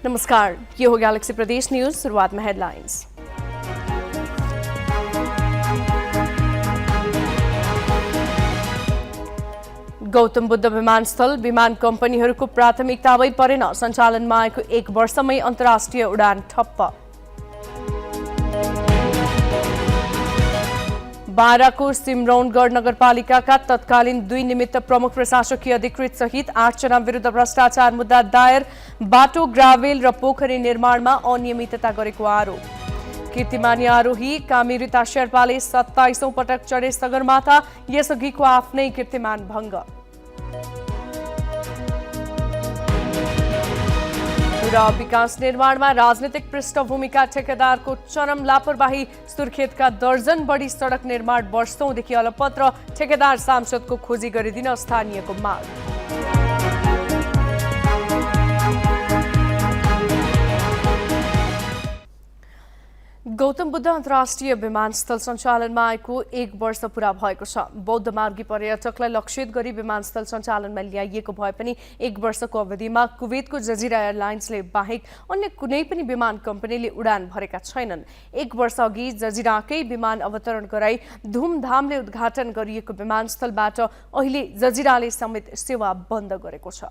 नमस्कार, ये हो गैलेक्सी प्रदेश न्यूज। शुरुआत में हेडलाइंस। गौतम बुद्ध विमानस्थल विमान कम्पनीहरूको प्राथमिकतामै परेन। सञ्चालनमा आएको 1 वर्षमै अन्तर्राष्ट्रिय उडान ठप्प। बाराको सिमरौनगढ नगरपालिकाका तत्कालीन 2 निमित्त प्रमुख प्रशासकीय अधिकृत सहित 8 जना विरुद्ध भ्रष्टाचार मुद्दा दायर। बाटो, ग्राभेल र पोखरी निर्माणमा अनियमितता गरेको आरोप। कीर्तिमानी आरोही कामिरिता शेर्पाले 27औं पटक चढे सगरमाथा। यसअघिको आफ्नै कीर्तिमान भङ्ग। र विकास निर्माणमा राजनीतिक पृष्ठभूमिका ठेकेदारको चरम लापरवाही। सुर्खेतका दर्जन बढी सडक निर्माण वर्षौंदेखि अलपत्र। ठेकेदार सांसदको खोजी गरिदिन स्थानीयको माग। गौतम बुद्ध अन्तर्राष्ट्रिय विमानस्थल सञ्चालनमा आएको 1 वर्ष पूरा भएको छ। बौद्ध मार्गी पर्यटकलाई लक्षित गरी विमानस्थल सञ्चालनमा ल्याइएको भए पनि 1 वर्षको अवधिमा कुवेतको जजिरा एयरलाइन्सले बाहेक अन्य कुनै पनि विमान कम्पनीले उडान भरेका छैनन्। 1 वर्ष अघि जजिराकै विमान अवतरण गराई धुमधामले उद्घाटन गरिएको विमानस्थलबाट अहिले जजिराले समेत सेवा बन्द गरेको छ।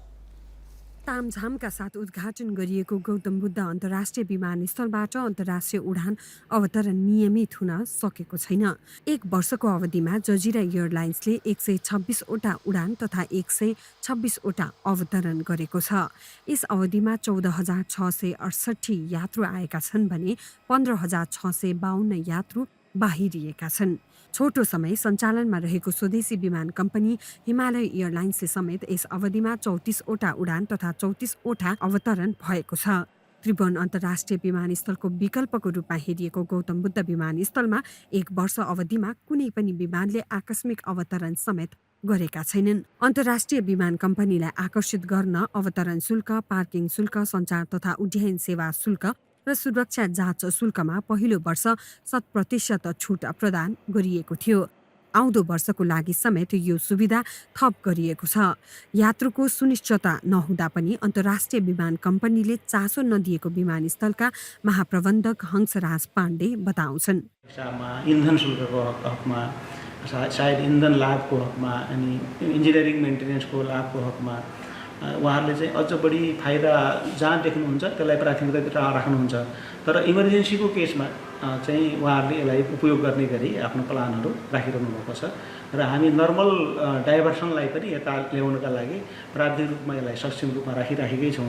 तामझामका साथ उद्घाटन गरिएको गौतम बुद्ध अन्तर्राष्ट्रिय विमानस्थलबाट अन्तर्राष्ट्रिय उडान अवतरण नियमित हुन सकेको छैन। 1 वर्षको अवधिमा जजिरा एयरलाइन्सले 126 वटा उडान तथा 126 वटा अवतरण गरेको छ। यस अवधिमा 14,668 यात्रु आएका छन् भने 15,652 यात्रु बाहिरिएका छन्। छोटो समय सञ्चालनमा रहेको स्वदेशी विमान कम्पनी हिमालय एयरलाइन्सले समेत यस अवधिमा 34 वटा उडान तथा 34 वटा अवतरण भएको छ। त्रिभुवन अन्तर्राष्ट्रिय विमानस्थलको विकल्पको रूपमा हेरिएको गौतम बुद्ध विमानस्थलमा 1 वर्ष अवधिमा कुनै पनि विमानले आकस्मिक अवतरण समेत गरेका छैनन्। अन्तर्राष्ट्रिय विमान कम्पनीलाई आकर्षित गर्न अवतरण शुल्क, पार्किङ शुल्क, सञ्चार तथा उड्डयन सेवा शुल्क र सुरक्षा जाँच शुल्कमा पहिलो वर्ष 100% छुट प्रदान गरिएको थियो। आउँदो वर्षको लागि समेत यो सुविधा थप गरिएको छ। यात्रुको सुनिश्चितता नहुँदा पनि अन्तर्राष्ट्रिय विमान कम्पनीले चासो नदिएको विमानस्थलका महाप्रबन्धक हंसराज पाण्डे बताउँछन्। इन्धन शुल्कको हकमा, सायद इन्धन लाभको हकमा अनि इन्जिनियरिङ मेन्टेनेन्सको लाभको हकमा उहाँहरूले चाहिँ अझ बढी फाइदा जहाँ देख्नुहुन्छ त्यसलाई प्राथमिकता राख्नुहुन्छ। तर इमर्जेन्सीको केसमा चाहिँ उहाँहरूले यसलाई उपयोग गर्ने गरी आफ्नो प्लानहरू राखिरहनु भएको छ र हामी नर्मल डाइभर्सनलाई पनि यता ल्याउनका लागि प्राविधिक रूपमा यसलाई सक्षम रूपमा राखिराखेकै छौँ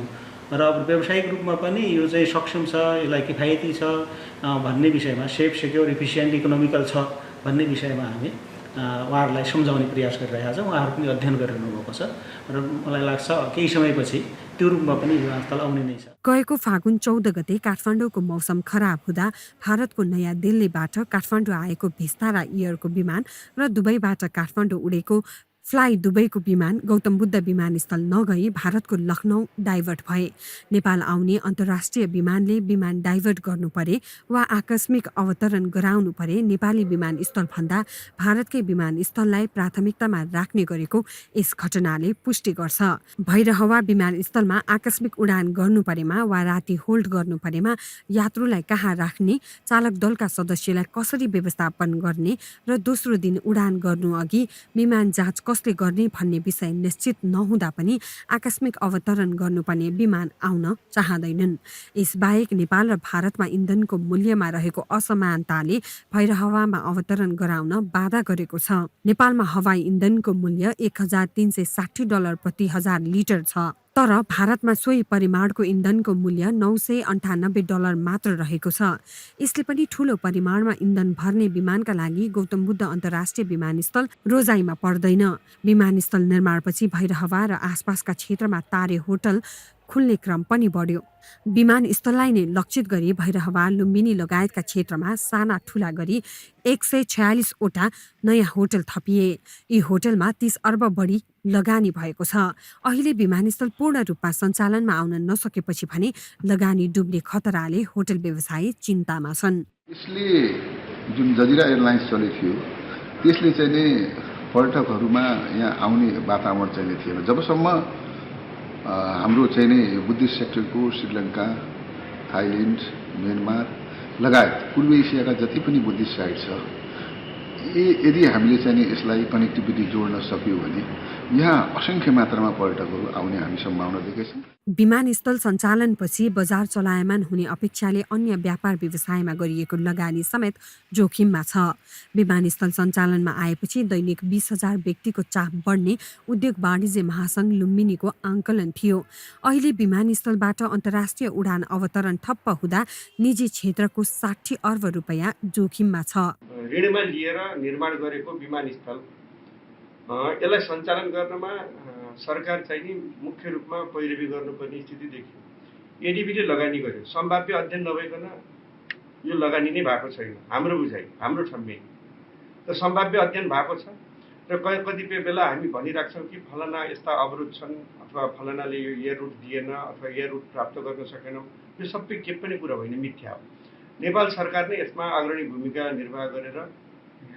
र अब व्यावसायिक रूपमा पनि यो चाहिँ सक्षम छ, यसलाई किफायती छ भन्ने विषयमा, सेफ, सेक्योर, इफिसियन्ट, इकोनोमिकल छ भन्ने विषयमा हामी उहाँहरूलाई सम्झाउने प्रयास गरिरहेका छौँ। उहाँहरू पनि अध्ययन गरिरहनु भएको छ र मलाई लाग्छ केही समयपछि त्यो रूपमा पनि विमानस्थल आउने नै छ। गएको फागुन 14 गते काठमाडौँको मौसम खराब हुँदा भारतको नयाँ दिल्लीबाट काठमाडौँ आएको भिस्तारा एयरको विमान र दुबईबाट काठमाडौँ उडेको फ्लाइ दुबईको विमान गौतम बुद्ध विमानस्थल नगई भारतको लखनऊ डाइभर्ट भए। नेपाल आउने अन्तर्राष्ट्रिय विमानले विमान डाइभर्ट गर्नु परे वा आकस्मिक अवतरण गराउनु परे नेपाली विमानस्थलभन्दा भारतकै विमानस्थललाई प्राथमिकतामा राख्ने गरेको यस घटनाले पुष्टि गर्छ। भैरहवा विमानस्थलमा आकस्मिक उडान गर्नु परेमा वा राति होल्ड गर्नु परेमा यात्रुलाई कहाँ राख्ने, चालक दलका सदस्यलाई कसरी व्यवस्थापन गर्ने र दोस्रो दिन उडान गर्नु अघि विमान जाँच कसले गर्ने भन्ने विषय निश्चित नहुँदा पनि आकस्मिक अवतरण गर्नुपर्ने विमान आउन चाहँदैनन्। यसबाहेक नेपाल र भारतमा इन्धनको मूल्यमा रहेको असमानताले भैरहवामा अवतरण गराउन बाधा गरेको छ। नेपालमा हवाई इन्धनको मूल्य $1,360 प्रति 1000 लिटर छ। तर भारतमा सोही परिमाणको इन्धनको मूल्य $998 मात्र रहेको छ। यसले पनि ठूलो परिमाणमा इन्धन भर्ने विमानका लागि गौतम बुद्ध अन्तर्राष्ट्रिय विमानस्थल रोजाइमा पर्दैन। विमानस्थल निर्माणपछि भैरहवा र आसपासका क्षेत्रमा तारे होटल खुल्ने क्रम पनि बढ्यो। विमानस्थललाई नै लक्षित गरी भैरहवा, लुम्बिनी लगायतका क्षेत्रमा साना ठूला गरी 146 वटा नयाँ होटल थपिए। यी होटलमा 30 अर्ब बढी लगानी भएको छ। अहिले विमानस्थल पूर्ण रूपमा सञ्चालनमा आउन नसकेपछि भने लगानी डुब्ने खतराले होटल व्यवसायी चिन्तामा छन्। यसले जुन जजिरा एयरलाइन्स चलेको थियो त्यसले चाहिँ नि पर्यटकहरूमा यहाँ आउने वातावरण चाहिँ थिएन। जबसम्म हाम्रो चाहिँ नि बुद्धिस्ट सेक्टरको श्रीलङ्का, थाइल्यान्ड, म्यानमार लगायत पूर्वी एसियाका जति पनि बुद्धिस्ट साइट छ, यदि हामीले चाहिँ नि यसलाई कनेक्टिभिटी जोड्न सक्यौँ भने यहाँ असंख्य मात्रामा पर्यटकहरू आउने हामी सम्भावना देखेछौँ। विमानस्थल सञ्चालनपछि बजार चलायमान हुने अपेक्षाले अन्य व्यापार व्यवसायमा गरिएको लगानी समेत जोखिममा छ। विमानस्थल सञ्चालनमा आएपछि दैनिक 20,000 व्यक्तिको चाप बढ्ने उद्योग वाणिज्य महासंघ लुम्बिनीको आंकलन थियो। अहिले विमानस्थलबाट अन्तर्राष्ट्रिय उडान अवतरण ठप्प हुँदा निजी क्षेत्रको 60 अर्ब रुपैयाँ जोखिममा छ। ऋणमा लिएर निर्माण गरेको विमानस्थल यसलाई सञ्चालन गर्नमा सरकार चाहिँ नि मुख्य रूपमा पैरवी गर्नुपर्ने स्थिति देखियो। एडीबीले लगानी गर्यो, सम्भाव्य अध्ययन नभइकन यो लगानी नै भएको छैन। हाम्रो बुझाइ, हाम्रो ठम्बे त सम्भाव्य अध्ययन भएको छ र कतिपय बेला हामी भनिराख्छौँ कि फलाना यस्ता अवरोध छन् अथवा फलानाले यो एयर रुट दिएन अथवा एयर रुट प्राप्त गर्न सकेनौँ। यो सबै के पनि कुरा होइन, मिथ्या हो। नेपाल सरकार नै यसमा अग्रणी भूमिका निर्वाह गरेर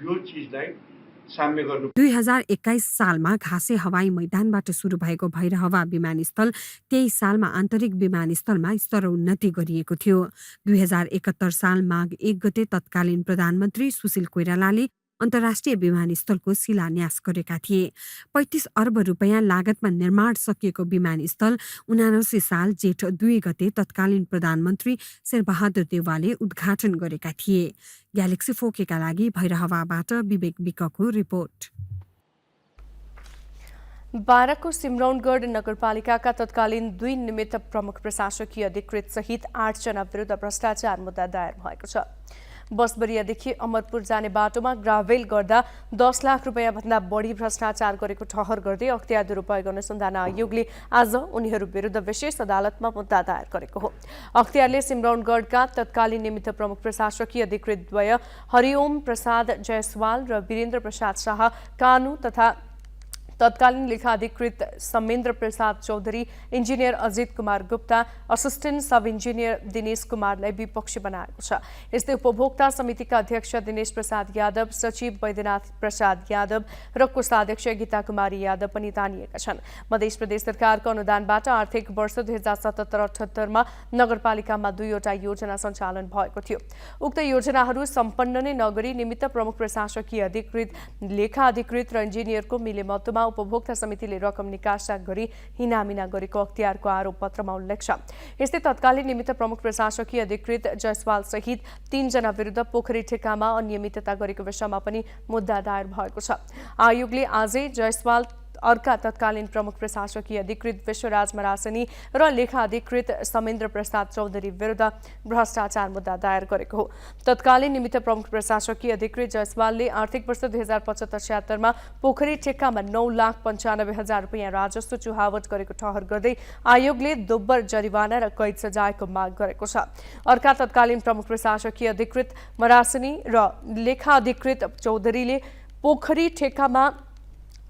यो चिजलाई साम्य गर्नु। 2021 सालमा घाँसे हवाई मैदानबाट सुरु भएको भैरहवा विमानस्थल 23 सालमा आन्तरिक विमानस्थलमा स्तरोन्नति गरिएको थियो। 2071 साल माघ 1 गते तत्कालीन प्रधानमन्त्री सुशील कोइरालाले अन्तर्राष्ट्रिय विमानस्थलको शिलान्यास गरेका थिए। 35 अर्ब रुपैयाँ लागतमा निर्माण सकिएको विमानस्थल 79 साल जेठ 2 गते तत्कालीन प्रधानमन्त्री शेरबहादुर देउवाले उद्घाटन गरेका थिए। ग्यालेक्सी फोकेका लागि भैरहवाबाट विवेक विकको रिपोर्ट। बाराको सिमरौनगढ नगरपालिकाका तत्कालीन 2 निमित्त प्रमुख प्रशासकीय अधिकृत सहित 8 जना विरुद्ध भ्रष्टाचार मुद्दा दायर भएको छ। बसबरियादेखि अमरपुर जाने बाटोमा ग्राभेल गर्दा 10 लाख रुपैयाँ भन्दा बढी भ्रष्टाचार गरेको ठहर गर्दै अख्तियार दुरुपयोग अनुसन्धान आयोगले आज उनीहरू विरुद्ध विशेष अदालतमा मुद्दा दायर गरेको हो। अख्तियारले सिमरौनगढका तत्कालीन निमित्त प्रमुख प्रशासकीय अधिकृत द्वय हरिओम प्रसाद जयसवाल र वीरेन्द्र प्रसाद शाह कानू तथा तत्कालीन लेखाधिकृत समेन्द्र प्रसाद चौधरी, इन्जिनियर अजित कुमार गुप्ता, असिस्टेन्ट सब इन्जिनियर दिनेश कुमारलाई विपक्षी बनाएको छ। यस्तै उपभोक्ता समितिका अध्यक्ष दिनेश प्रसाद यादव, सचिव वैद्यनाथ प्रसाद यादव र कोषाध्यक्ष गीता कुमारी यादव पनि तानिएका छन्। मध्य प्रदेश सरकारको अनुदानबाट आर्थिक वर्ष 2077-78मा नगरपालिकामा 2वटा योजना सञ्चालन भएको थियो। उक्त योजनाहरू सम्पन्न नै नगरी निमित्त प्रमुख प्रशासकीय अधिकृत, लेखा अधिकृत र इन्जिनियरको मिलेमतोमा उपभोक्ता समितिले रकम निकासा गरी हिनामिना गरेको अख्तियारको आरोप पत्रमा उल्लेख छ। यस्तै तत्कालीन निमित्त प्रमुख प्रशासकीय अधिकृत जयसवाल सहित 3 जना विरुद्ध पोखरी ठेकामा अनियमितता गरेको विषयमा पनि मुद्दा दायर भएको छ। आयोगले आजै जयसवाल, अर्का तत्कालीन प्रमुख प्रशासकीय अधिकृत विश्वराज मरासनी र लेखा अधिकृत समेन्द्र प्रसाद चौधरी विरुद्ध भ्रष्टाचार मुद्दा दायर गरेको हो। तत्कालीन निमित्त प्रमुख प्रशासकीय अधिकृत जयसवालले आर्थिक वर्ष 2075-76मा पोखरी ठेक्कामा 9,95,000 रुपैयाँ राजस्व चुहावट गरेको ठहर गर्दै आयोगले दोब्बर जरिवाना र कैद सजायको माग गरेको छ। अर्का तत्कालीन प्रमुख प्रशासकीय अधिकृत मरासनी र लेखा अधिकृत चौधरीले पोखरी ठेक्कामा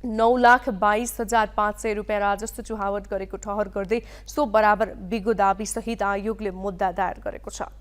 9,22,500 रुपैयाँ राजस्व चुहावट गरेको ठहर गर्दै सो बराबर बिगो दाबी सहित आयोगले मुद्दा दायर गरेको छ।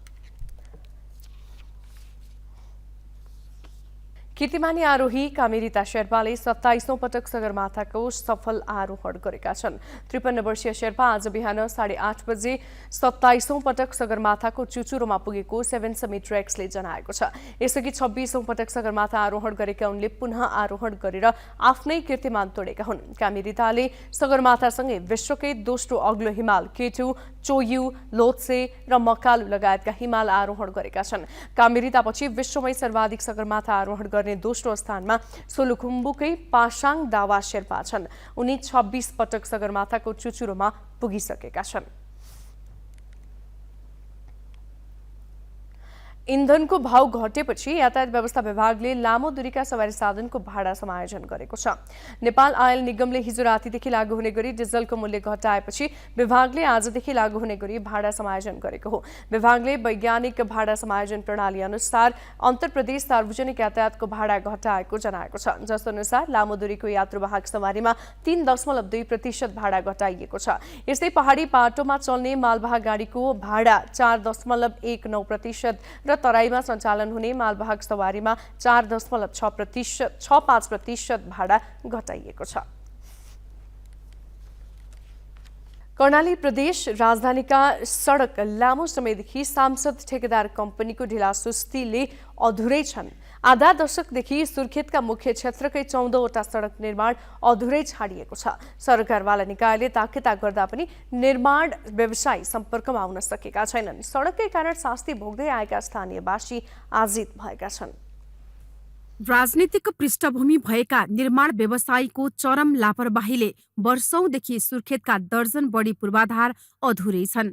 कीर्तिमानी आरोही कामेरिता शेर्पाले 27औं पटक सगरमाथाको सफल आरोहण गरेका छन्। 53 वर्षीय शेर्पा आज बिहान 8:30 बजे 27औं पटक सगरमाथाको चुचुरोमा पुगेको 7 समिट ट्रेक्सले जनाएको छ। यसअघि 26औं पटक सगरमाथा आरोहण गरेका उनले पुनः आरोहण गरेर आफ्नै कीर्तिमान तोडेका हुन्। कामेरिताले सगरमाथासँगै विश्वकै दोस्रो अग्लो हिमाल केटु, चोयु, लोत्से र मकालु लगायतका हिमाल आरोहण गरेका छन्। कामेरितापछि विश्वमै सर्वाधिक सगरमाथा आरोहण गर्ने दोस्रो स्थानमा सोलुखुम्बुकै पासाङ दावा शेर्पा छन्। उनी 26 पटक सगरमाथाको चुचुरोमा पुगिसकेका छन्। इन्धनको भाव घटेपछि यातायात व्यवस्था विभागले लामो दूरीका सवारी साधनको भाडा समायोजन गरेको छ। नेपाल आयल निगमले हिजो रातिदेखि लागू हुने गरी डिजलको मूल्य घटाएपछि विभागले आजदेखि लागू हुने गरी भाडा समायोजन गरेको हो। विभागले वैज्ञानिक भाडा समायोजन प्रणाली अनुसार अन्तर्प्रदेश सार्वजनिक यातायातको भाडा घटाएको जनाएको छ। जसअनुसार लामो दूरीको यात्रुवाहक सवारीमा 3.2% भाडा घटाइएको छ। यस्तै पहाडी बाटोमा चल्ने मालवाहक गाडीको भाडा 4.19% र तराईमा सञ्चालन हुने मालवाहक सवारीमा 4.65% भाडा घटाइएको छ। कर्णाली प्रदेश राजधानीका सडक लामो समयदेखि सांसद ठेकेदार कम्पनीको ढिलासुस्तीले अधुरै छन्। आधा दशकदेखि सुर्खेतका मुख्य क्षेत्रकै 14वटा सडक निर्माण अधुरै छाडिएको छ। सरकारवाला निकायले ताकेता गर्दा पनि निर्माण व्यवसायी सम्पर्कमा आउन सकेका छैनन्। सडककै कारण शास्ति भोग्दै आएका स्थानीयवासी आजित भएका छन्। राजनीतिक पृष्ठभूमि भएका निर्माण व्यवसायीको चरम लापरवाहीले वर्षौंदेखि सुर्खेतका दर्जन बढी पूर्वाधार अधुरै छन्।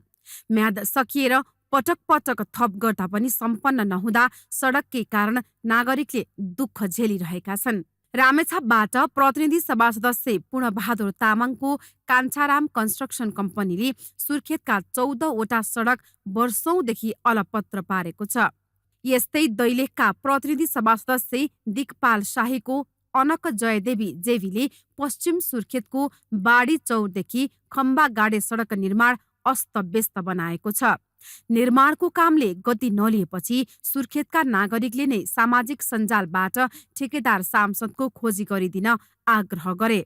म्याद सकिएर पटक पटक थप गर्दा पनि सम्पन्न नहुँदा सडककै कारण नागरिकले दुःख झेलिरहेका छन्। रामेछापबाट प्रतिनिधि सभा सदस्य पूर्णबहादुर तामाङको कान्छाराम कन्स्ट्रक्सन कम्पनीले सुर्खेतका 14वटा सडक वर्षौंदेखि अलपत्र पारेको छ। यस्तै दैलेखका प्रतिनिधि सभा सदस्य दिकपाल शाहीको अनक जयदेवी जेवीले पश्चिम सुर्खेतको बाडी चौरदेखि खम्बा गाडे सडक निर्माण अस्तव्यस्त बनाएको छ। निर्माणको कामले गति नलिएपछि सुर्खेतका नागरिकले नै सामाजिक सञ्जालबाट ठेकेदार सांसदको खोजी गरिदिन आग्रह गरे।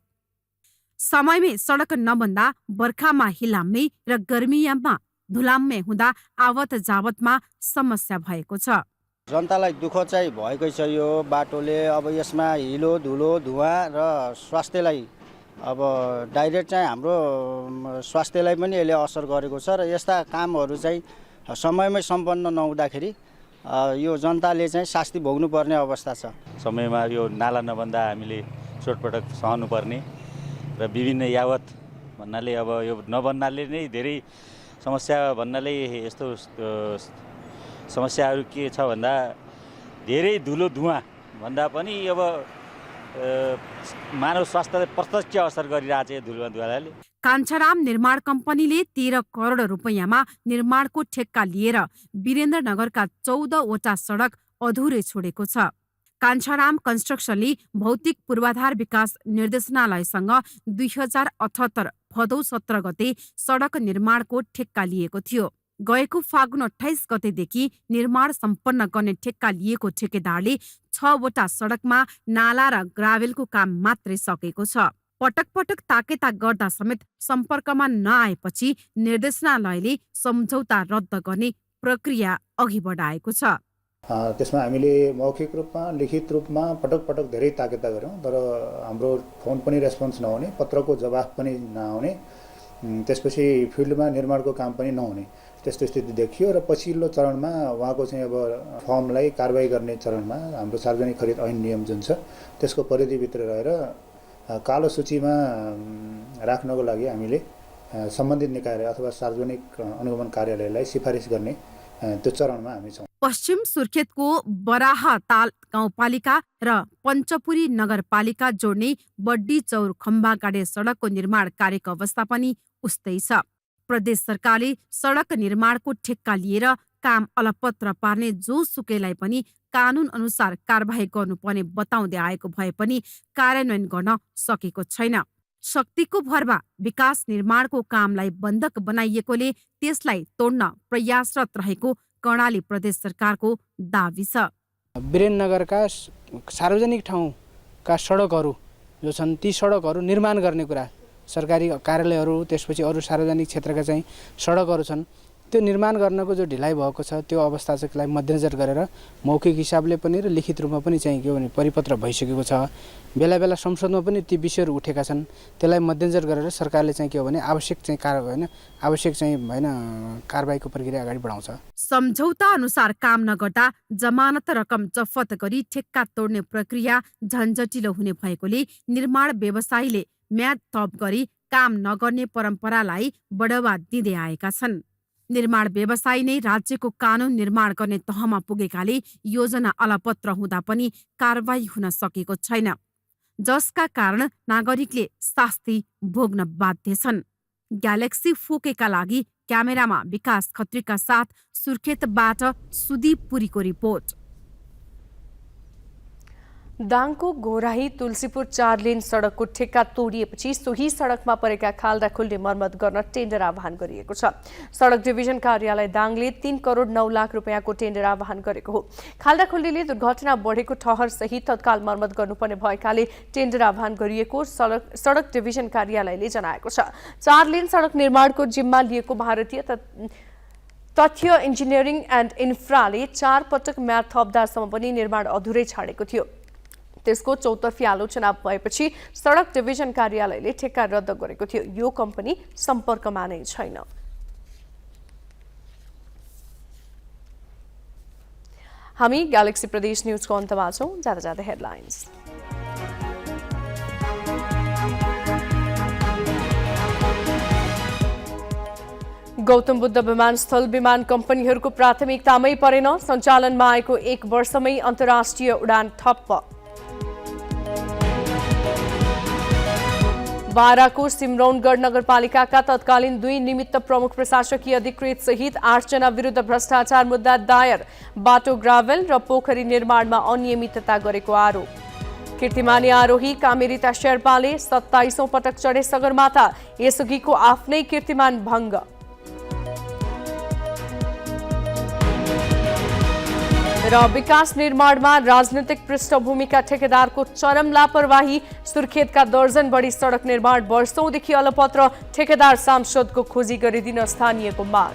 समयमै सडक नबन्दा बर्खामा हिलाम्मै र गर्मीयामा धुलाम्मे हुँदा आवत जावतमा समस्या भएको छ। जनतालाई दुःख चाहिँ भएकै छ यो बाटोले। अब यसमा हिलो धुलो धुवाँ र स्वास्थ्यलाई अब डाइरेक्ट चाहिँ हाम्रो स्वास्थ्यलाई पनि यसले असर गरेको छ र यस्ता कामहरू चाहिँ समयमै सम्पन्न नहुँदाखेरि यो जनताले चाहिँ शास्ति भोग्नुपर्ने अवस्था छ। समयमा यो नाला नबन्दा हामीले चोटपटक सहनुपर्ने र विभिन्न यावत भन्नाले अब यो नबन्नाले नै धेरै समस्या भन्नाले यस्तो समस्याहरू के छ भन्दा धेरै धुलो धुवाँ भन्दा पनि अब मानव स्वास्थ्यलाई प्रत्यक्ष असर गरिरहेछ यो धुलो धुवाँले। कान्छाराम निर्माण कम्पनीले 13 करोड रुपैयाँमा निर्माणको ठेक्का लिएर वीरेन्द्रनगरका 14वटा सडक अधुरै छोडेको छ। कान्छाराम कन्स्ट्रक्सनले भौतिक पूर्वाधार विकास निर्देशनालयसँग 2078 भदौ 17 गते सडक निर्माणको ठेक्का लिएको थियो। गएको फागुन 28 गतेदेखि निर्माण सम्पन्न गर्ने ठेक्का लिएको ठेकेदारले 6वटा सडकमा नाला र ग्राभेलको काम मात्रै सकेको छ। पटक पटक ताकेता गर्दा समेत सम्पर्कमा नआएपछि निर्देशनालयले सम्झौता रद्द गर्ने प्रक्रिया अघि बढाएको छ। त्यसमा हामीले मौखिक रूपमा लिखित रूपमा पटक पटक धेरै ताकेता गऱ्यौँ, तर हाम्रो फोन पनि रेस्पोन्स नहुने, पत्रको जवाफ पनि नआउने, त्यसपछि फिल्डमा निर्माणको काम पनि नहुने त्यस्तो स्थिति देखियो। र पछिल्लो चरणमा उहाँको चाहिँ अब फर्मलाई कारबाही गर्ने चरणमा हाम्रो सार्वजनिक खरिद ऐन नियम जुन छ त्यसको परिधिभित्र रहेर कालो सूचीमा राख्नको लागि हामीले सम्बन्धित निकायलाई अथवा सार्वजनिक अनुगमन कार्यालयलाई सिफारिस गर्ने त्यो चरणमा हामी छौँ। पश्चिम सुर्खेतको बराहताल गाउँपालिका र पञ्चपुरी नगरपालिका जोड्ने बड्डी चौर खम्बा गाडे सडकको निर्माण कार्यको अवस्था पनि उस्तै छ। प्रदेश सरकारले सडक निर्माणको ठेक्का लिएर काम अलपत्र पार्ने जोसुकैलाई पनि कानून अनुसार कारबाही गर्नुपर्ने बताउँदै आएको भए पनि कार्यान्वयन गर्न सकेको छैन। शक्तिको भरमा विकास निर्माणको कामलाई बन्धक बनाइएकोले त्यसलाई तोड्न प्रयासरत रहेको कर्णाली प्रदेश सरकारको दाबी छ। वीरेन्द्रनगरका सार्वजनिक ठाउँका सडकहरू जो छन् ती सडकहरू निर्माण गर्ने कुरा सरकारी कार्यालयहरू त्यसपछि अरू सार्वजनिक क्षेत्रका चाहिँ सडकहरू छन् त्यो निर्माण गर्नको जो ढिलाइ भएको छ त्यो अवस्था चाहिँ मध्यनजर गरेर मौखिक हिसाबले पनि र लिखित रूपमा पनि चाहिँ के भने परिपत्र भइसकेको छ। बेला बेला संसदमा पनि ती विषयहरू उठेका छन्। त्यसलाई मध्यनजर गरेर सरकारले चाहिँ के हो भने आवश्यक चाहिँ कारबाहीको प्रक्रिया अगाडि बढाउँछ। सम्झौता अनुसार काम नगर्दा जमानत रकम जफत गरी ठेक्का तोड्ने प्रक्रिया झन्झटिलो हुने भएकोले निर्माण व्यवसायीले म्याद थप गरी काम नगर्ने परम्परालाई बढावा दिँदै आएका छन्। निर्माण व्यवसायी नै राज्यको कानून निर्माण गर्ने तहमा पुगेकाले योजना अलपत्र हुँदा पनि कारबाही हुन सकेको छैन, जसका कारण नागरिकले शास्ति भोग्न बाध्य छन्। ग्यालेक्सी फोकेका लागि क्यामेरामा विकास खत्रीका साथ सुर्खेतबाट सुदीप पुरीको रिपोर्ट। दाङको घोराही तुलसीपुर 4 लेन सडकको ठेक्का तोडिएपछि सोही सडकमा परेका खाल्डा खुल्ने मर्मत गर्न टेन्डर आह्वान गरिएको छ। सडक डिभिजन कार्यालय दाङले 3 करोड 9 लाख रुपियाँको टेन्डर आह्वान गरेको हो। खाल्डा खुल्नेले दुर्घटना बढेको ठहर सहित तत्काल मर्मत गर्नुपर्ने भएकाले टेन्डर आह्वान गरिएको सडक डिभिजन कार्यालयले जनाएको छ। 4 लेन सडक निर्माणको जिम्मा लिएको भारतीय तथ्य इन्जिनियरिङ एन्ड इन्फ्राले 4 पटक म्याद थप्दासम्म पनि निर्माण अधुरै छाडेको थियो। त्यसको चौतर्फी आलोचना भएपछि सडक डिभिजन कार्यालयले ठेक्का रद्द गरेको थियो। यो कम्पनी सम्पर्कमा नै छैन। हामी ग्यालेक्सी प्रदेश न्यूजको अन्तमा छौं। जाँदा हेडलाइन्स। गौतम बुद्ध विमानस्थल विमान कम्पनीहरूको प्राथमिकतामै परेन। सञ्चालनमा आएको 1 वर्षमै अन्तर्राष्ट्रिय उडान ठप्प। बाराको सिमरौनगढ नगरपालिकाका तत्कालीन 2 निमित्त प्रमुख प्रशासकीय अधिकृत सहित 8 जना विरुद्ध भ्रष्टाचार मुद्दा दायर। बाटो ग्राभेल र पोखरी निर्माणमा अनियमितता गरेको आरोप। कीर्तिमानी आरोही कामेरिता शेर्पाले 27औं पटक चढे सगरमाथा। यसअघिको आफ्नै कीर्तिमान भङ्ग। र विकास निर्माणमा राजनीतिक पृष्ठभूमिका ठेकेदारको चरम लापरवाही। सुर्खेतका दर्जन बढी सडक निर्माण वर्षौंदेखि अलपत्र। ठेकेदार सांसदको खोजी गरिदिन स्थानीयको माग।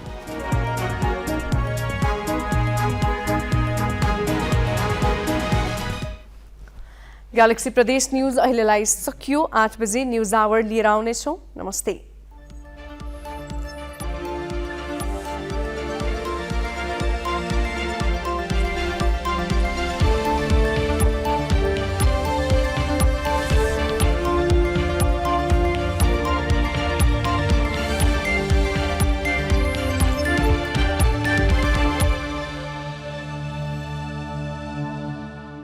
ग्यालेक्सी प्रदेश न्यूज अहिलेलाई सकियो। 8 बजे न्यूज आवर लिएर आउनेछौं। नमस्ते।